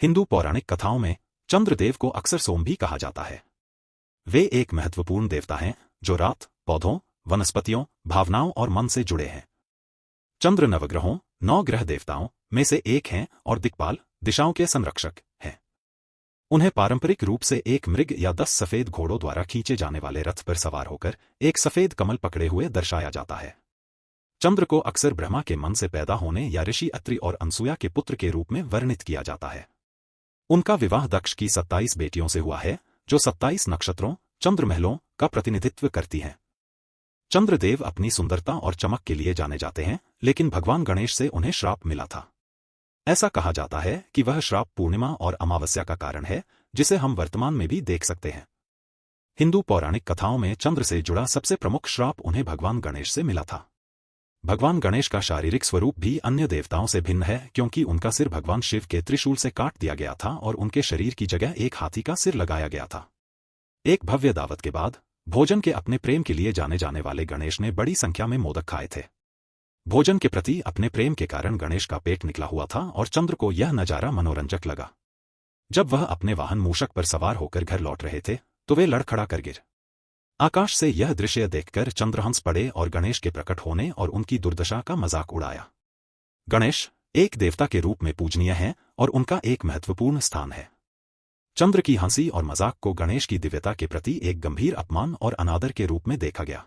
हिंदू पौराणिक कथाओं में चंद्रदेव को अक्सर सोम भी कहा जाता है। वे एक महत्वपूर्ण देवता हैं जो रात, पौधों, वनस्पतियों, भावनाओं और मन से जुड़े हैं। चंद्र नवग्रहों, 9 ग्रह देवताओं में से एक हैं और दिक्पाल, दिशाओं के संरक्षक हैं। उन्हें पारंपरिक रूप से एक मृग या 10 सफेद घोड़ों द्वारा खींचे जाने वाले रथ पर सवार होकर एक सफेद कमल पकड़े हुए दर्शाया जाता है। चंद्र को अक्सर ब्रह्मा के मन से पैदा होने या ऋषि अत्रि और अनसुया के पुत्र के रूप में वर्णित किया जाता है। उनका विवाह दक्ष की 27 बेटियों से हुआ है, जो 27 नक्षत्रों, चंद्रमहलों का प्रतिनिधित्व करती हैं। चंद्रदेव अपनी सुंदरता और चमक के लिए जाने जाते हैं, लेकिन भगवान गणेश से उन्हें श्राप मिला था। ऐसा कहा जाता है कि वह श्राप पूर्णिमा और अमावस्या का कारण है, जिसे हम वर्तमान में भी देख सकते हैं। हिंदू पौराणिक कथाओं में चंद्र से जुड़ा सबसे प्रमुख श्राप उन्हें भगवान गणेश से मिला था। भगवान गणेश का शारीरिक स्वरूप भी अन्य देवताओं से भिन्न है, क्योंकि उनका सिर भगवान शिव के त्रिशूल से काट दिया गया था और उनके शरीर की जगह एक हाथी का सिर लगाया गया था। एक भव्य दावत के बाद भोजन के अपने प्रेम के लिए जाने जाने वाले गणेश ने बड़ी संख्या में मोदक खाए थे। भोजन के प्रति अपने प्रेम के कारण गणेश का पेट निकला हुआ था और चंद्र को यह नजारा मनोरंजक लगा। जब वह अपने वाहन मूषक पर सवार होकर घर लौट रहे थे, तो वे लड़खड़ा कर गिर। आकाश से यह दृश्य देखकर चंद्रहंस पड़े और गणेश के प्रकट होने और उनकी दुर्दशा का मजाक उड़ाया। गणेश एक देवता के रूप में पूजनीय हैं और उनका एक महत्वपूर्ण स्थान है। चंद्र की हंसी और मजाक को गणेश की दिव्यता के प्रति एक गंभीर अपमान और अनादर के रूप में देखा गया।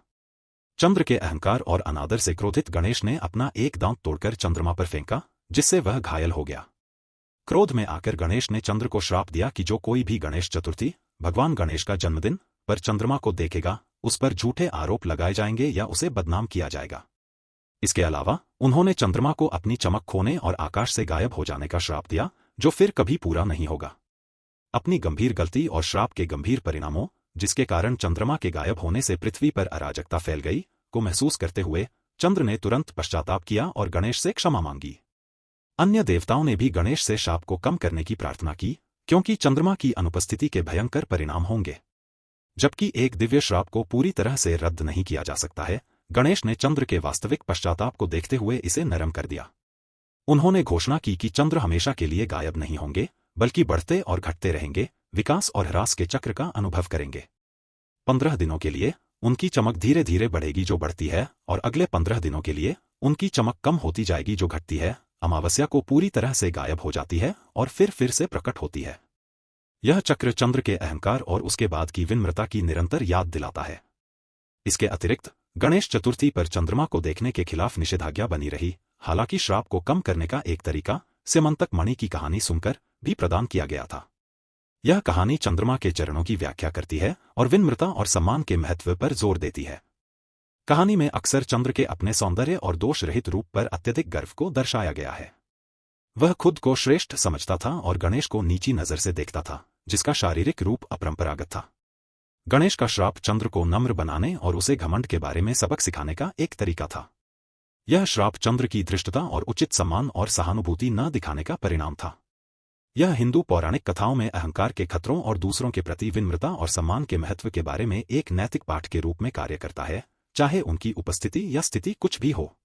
चंद्र के अहंकार और अनादर से क्रोधित गणेश ने अपना एक दांत तोड़कर चंद्रमा पर फेंका, जिससे वह घायल हो गया। क्रोध में आकर गणेश ने चंद्र को श्राप दिया कि जो कोई भी गणेश चतुर्थी, भगवान गणेश का जन्मदिन, पर चंद्रमा को देखेगा, उस पर झूठे आरोप लगाए जाएंगे या उसे बदनाम किया जाएगा। इसके अलावा उन्होंने चंद्रमा को अपनी चमक खोने और आकाश से गायब हो जाने का श्राप दिया, जो फिर कभी पूरा नहीं होगा। अपनी गंभीर गलती और श्राप के गंभीर परिणामों, जिसके कारण चंद्रमा के गायब होने से पृथ्वी पर अराजकता फैल गई, को महसूस करते हुए चंद्र ने तुरंत पश्चाताप किया और गणेश से क्षमा मांगी। अन्य देवताओं ने भी गणेश से शाप को कम करने की प्रार्थना की, क्योंकि चंद्रमा की अनुपस्थिति के भयंकर परिणाम होंगे। जबकि एक दिव्य श्राप को पूरी तरह से रद्द नहीं किया जा सकता है, गणेश ने चंद्र के वास्तविक पश्चाताप को देखते हुए इसे नरम कर दिया। उन्होंने घोषणा की कि चंद्र हमेशा के लिए गायब नहीं होंगे, बल्कि बढ़ते और घटते रहेंगे, विकास और ह्रास के चक्र का अनुभव करेंगे। 15 दिनों के लिए उनकी चमक धीरे धीरे बढ़ेगी जो बढ़ती है, और अगले 15 दिनों के लिए उनकी चमक कम होती जाएगी जो घटती है, अमावस्या को पूरी तरह से गायब हो जाती है और फिर से प्रकट होती है। यह चक्र चंद्र के अहंकार और उसके बाद की विनम्रता की निरंतर याद दिलाता है। इसके अतिरिक्त गणेश चतुर्थी पर चंद्रमा को देखने के खिलाफ निषेधाज्ञा बनी रही। हालांकि श्राप को कम करने का एक तरीका स्यमंतक मणि की कहानी सुनकर भी प्रदान किया गया था। यह कहानी चंद्रमा के चरणों की व्याख्या करती है और विनम्रता और सम्मान के महत्व पर जोर देती है। कहानी में अक्सर चंद्र के अपने सौंदर्य और दोष रहित रूप पर अत्यधिक गर्व को दर्शाया गया है। वह खुद को श्रेष्ठ समझता था और गणेश को नीची नजर से देखता था, जिसका शारीरिक रूप अपरंपरागत था। गणेश का श्राप चंद्र को नम्र बनाने और उसे घमंड के बारे में सबक सिखाने का एक तरीका था। यह श्राप चंद्र की धृष्टता और उचित सम्मान और सहानुभूति न दिखाने का परिणाम था। यह हिंदू पौराणिक कथाओं में अहंकार के खतरों और दूसरों के प्रति विनम्रता और सम्मान के महत्व के बारे में एक नैतिक पाठ के रूप में कार्य करता है, चाहे उनकी उपस्थिति या स्थिति कुछ भी हो।